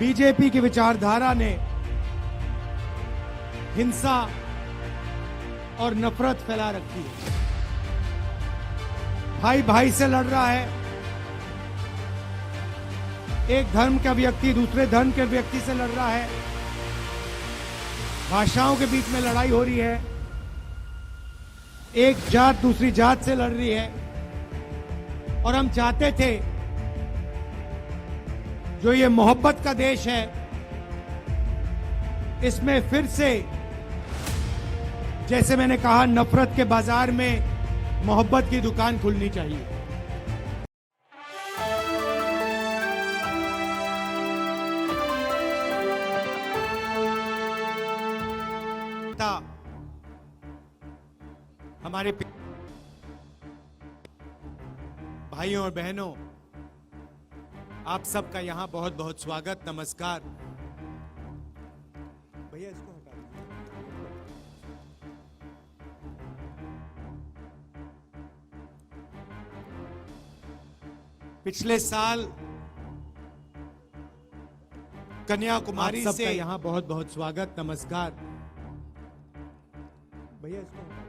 BJP की विचारधारा ने हिंसा और नफरत फैला रखी है। भाई भाई से लड़ रहा है। एक धर्म का व्यक्ति दूसरे धर्म के व्यक्ति से लड़ रहा है। भाषाओं के बीच में लड़ाई हो रही है। एक जात दूसरी जात से लड़ रही है। और हम चाहते थे जो ये मोहब्बत का देश है, इसमें फिर से जैसे मैंने कहा नफरत के बाजार में मोहब्बत की दुकान खुलनी चाहिए। हमारे भाइयों और बहनों, आप सबका यहां बहुत बहुत स्वागत, नमस्कार। भैया इसको हटा दीजिए। पिछले साल कन्याकुमारी से यहां बहुत बहुत स्वागत, नमस्कार। भैया इसको हटा दीजिए।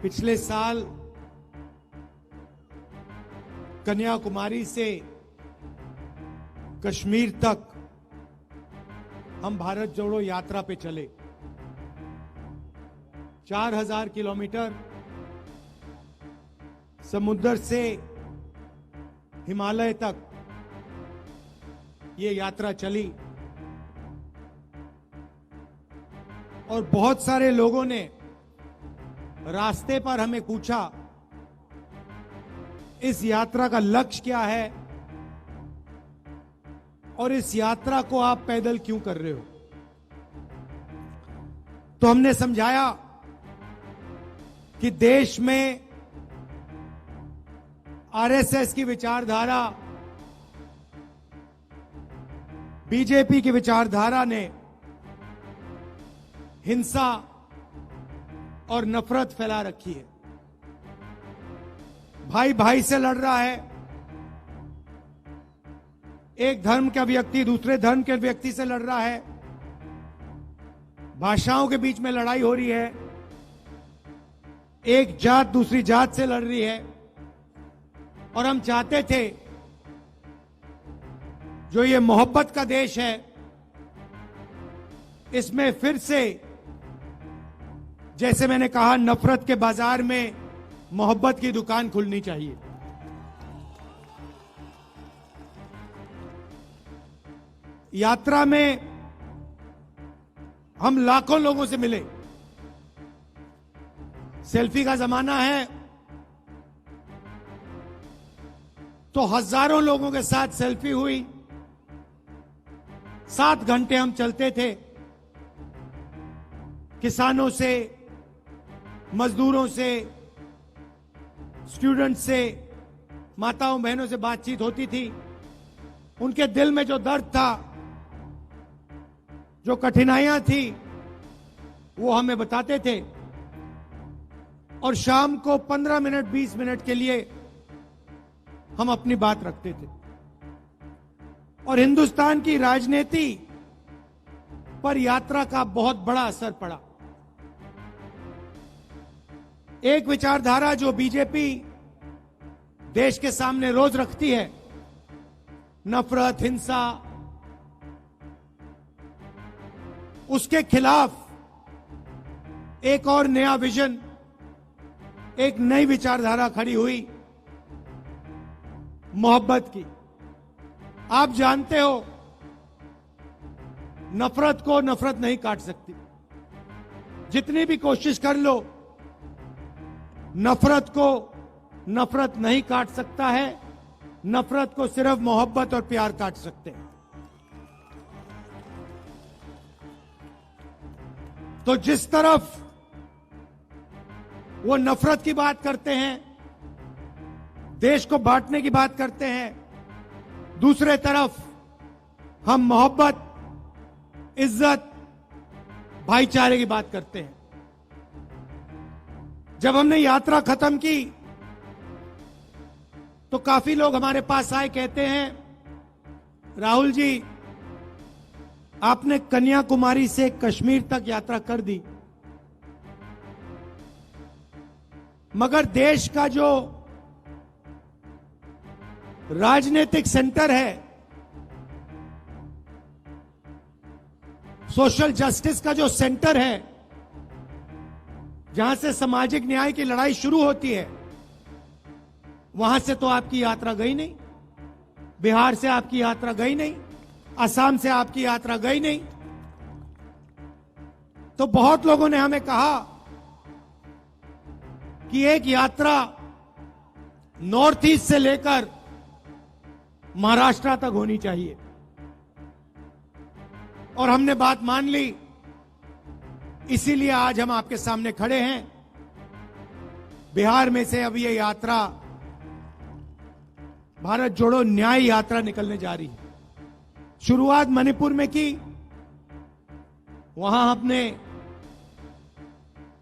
पिछले साल कन्याकुमारी से कश्मीर तक हम भारत जोड़ो यात्रा पे चले। 4000 किलोमीटर समुद्र से हिमालय तक ये यात्रा चली और बहुत सारे लोगों ने रास्ते पर हमें पूछा इस यात्रा का लक्ष्य क्या है और इस यात्रा को आप पैदल क्यों कर रहे हो। तो हमने समझाया कि देश में आरएसएस की विचारधारा, बीजेपी की विचारधारा ने हिंसा और नफरत फैला रखी है। भाई भाई से लड़ रहा है। एक धर्म का व्यक्ति दूसरे धर्म के व्यक्ति से लड़ रहा है। भाषाओं के बीच में लड़ाई हो रही है। एक जात दूसरी जात से लड़ रही है। और हम चाहते थे जो ये मोहब्बत का देश है, इसमें फिर से जैसे मैंने कहा नफरत के बाजार में मोहब्बत की दुकान खुलनी चाहिए। यात्रा में हम लाखों लोगों से मिले। सेल्फी का जमाना है तो हजारों लोगों के साथ सेल्फी हुई। 7 घंटे हम चलते थे। किसानों से, मजदूरों से, स्टूडेंट से, माताओं बहनों से बातचीत होती थी। उनके दिल में जो दर्द था, जो कठिनाइयां थी, वो हमें बताते थे। और शाम को 15 मिनट 20 मिनट के लिए हम अपनी बात रखते थे। और हिंदुस्तान की राजनीति पर यात्रा का बहुत बड़ा असर पड़ा। एक विचारधारा जो बीजेपी देश के सामने रोज रखती है, नफरत, हिंसा, उसके खिलाफ एक और नया विजन, एक नई विचारधारा खड़ी हुई, मोहब्बत की। आप जानते हो नफरत को नफरत नहीं काट सकती। जितनी भी कोशिश कर लो, नफरत को नफरत नहीं काट सकता है। नफरत को सिर्फ मोहब्बत और प्यार काट सकते हैं। तो जिस तरफ वो नफरत की बात करते हैं, देश को बांटने की बात करते हैं, दूसरे तरफ हम मोहब्बत, इज्जत, भाईचारे की बात करते हैं। जब हमने यात्रा खत्म की तो काफी लोग हमारे पास आए, कहते हैं राहुल जी, आपने कन्याकुमारी से कश्मीर तक यात्रा कर दी, मगर देश का जो राजनीतिक सेंटर है, सोशल जस्टिस का जो सेंटर है, जहां से सामाजिक न्याय की लड़ाई शुरू होती है, वहां से तो आपकी यात्रा गई नहीं। बिहार से आपकी यात्रा गई नहीं, असम से आपकी यात्रा गई नहीं। तो बहुत लोगों ने हमें कहा कि एक यात्रा नॉर्थ ईस्ट से लेकर महाराष्ट्र तक होनी चाहिए, और हमने बात मान ली। इसीलिए आज हम आपके सामने खड़े हैं। बिहार में से अब ये यात्रा भारत जोड़ो न्याय यात्रा निकलने जा रही है। शुरुआत मणिपुर में की, वहां अपने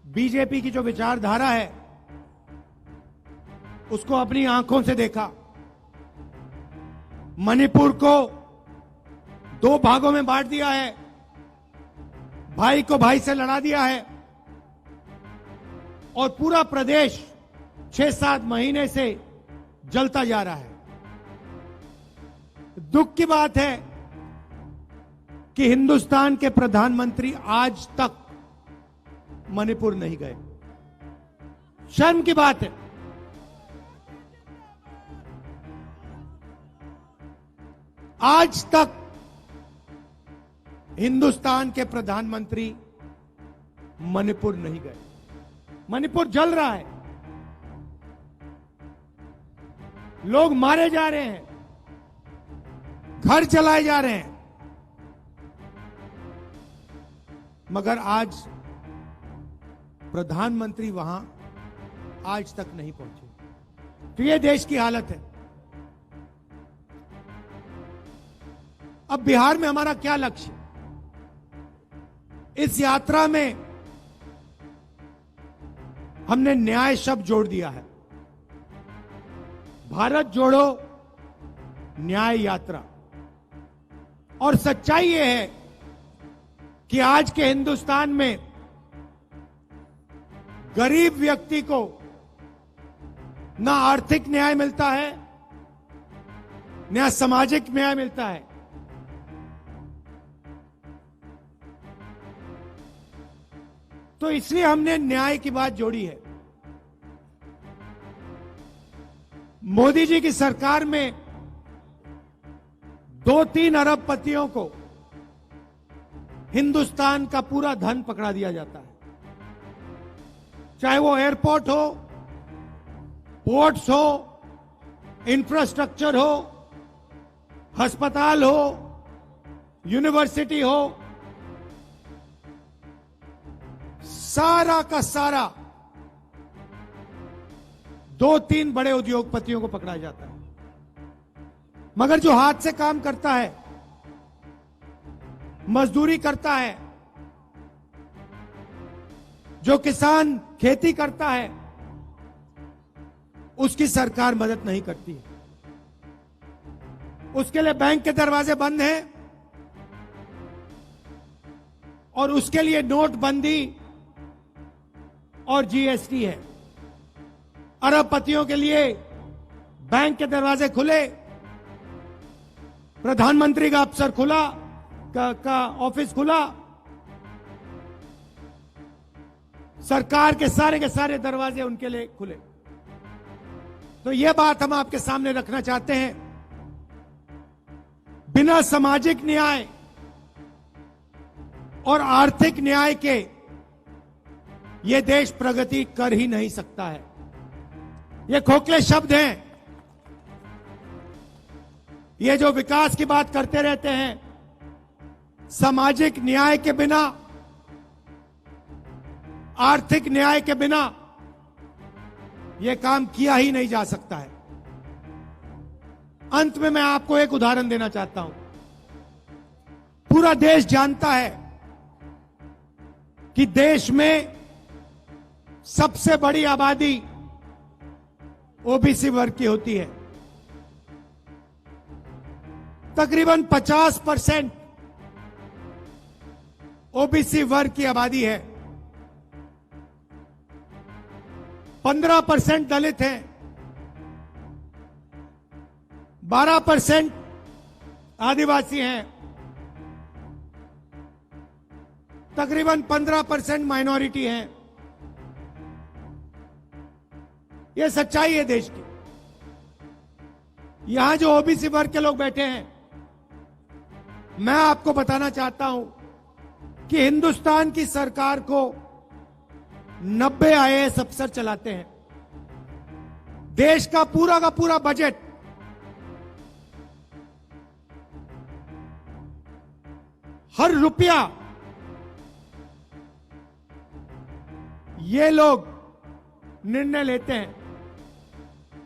बीजेपी की जो विचारधारा है उसको अपनी आंखों से देखा। मणिपुर को 2 भागों में बांट दिया है, भाई को भाई से लड़ा दिया है, और पूरा प्रदेश 6-7 महीने से जलता जा रहा है। दुख की बात है कि हिंदुस्तान के प्रधानमंत्री आज तक मणिपुर नहीं गए। शर्म की बात है। आज तक हिंदुस्तान के प्रधानमंत्री मणिपुर नहीं गए। मणिपुर जल रहा है, लोग मारे जा रहे हैं, घर जलाए जा रहे हैं, मगर आज प्रधानमंत्री वहां आज तक नहीं पहुंचे। तो ये देश की हालत है। अब बिहार में हमारा क्या लक्ष्य? इस यात्रा में हमने न्याय शब्द जोड़ दिया है। भारत जोड़ो न्याय यात्रा। और सच्चाई यह है कि आज के हिंदुस्तान में गरीब व्यक्ति को ना आर्थिक न्याय मिलता है, ना सामाजिक न्याय मिलता है। तो इसलिए हमने न्याय की बात जोड़ी है। मोदी जी की सरकार में 2-3 अरबपतियों को हिंदुस्तान का पूरा धन पकड़ा दिया जाता है, चाहे वो एयरपोर्ट हो, पोर्ट्स हो, इंफ्रास्ट्रक्चर हो, अस्पताल हो, यूनिवर्सिटी हो, सारा का सारा 2-3 बड़े उद्योगपतियों को पकड़ा जाता है। मगर जो हाथ से काम करता है, मजदूरी करता है, जो किसान खेती करता है, उसकी सरकार मदद नहीं करती है। उसके लिए बैंक के दरवाजे बंद हैं और उसके लिए नोटबंदी और जीएसटी है। अरबपतियों के लिए बैंक के दरवाजे खुले, प्रधानमंत्री का अफसर खुला, का ऑफिस खुला, सरकार के सारे दरवाजे उनके लिए खुले। तो यह बात हम आपके सामने रखना चाहते हैं। बिना सामाजिक न्याय और आर्थिक न्याय के यह देश प्रगति कर ही नहीं सकता है। ये खोखले शब्द हैं। ये जो विकास की बात करते रहते हैं, सामाजिक न्याय के बिना, आर्थिक न्याय के बिना यह काम किया ही नहीं जा सकता है। अंत में मैं आपको एक उदाहरण देना चाहता हूं। पूरा देश जानता है कि देश में सबसे बड़ी आबादी ओबीसी वर्ग की होती है। तकरीबन 50% ओबीसी वर्ग की आबादी है। 15% दलित हैं, 12% आदिवासी हैं, तकरीबन 15% माइनॉरिटी हैं। यह सच्चाई है देश की। यहां जो ओबीसी वर्ग के लोग बैठे हैं, मैं आपको बताना चाहता हूं कि हिंदुस्तान की सरकार को 90 आईएएस अफसर चलाते हैं। देश का पूरा बजट हर रुपया ये लोग निर्णय लेते हैं।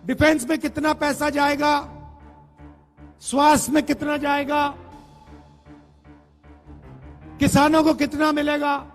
डिफेंस में कितना पैसा जाएगा, स्वास्थ्य में कितना जाएगा, किसानों को कितना मिलेगा,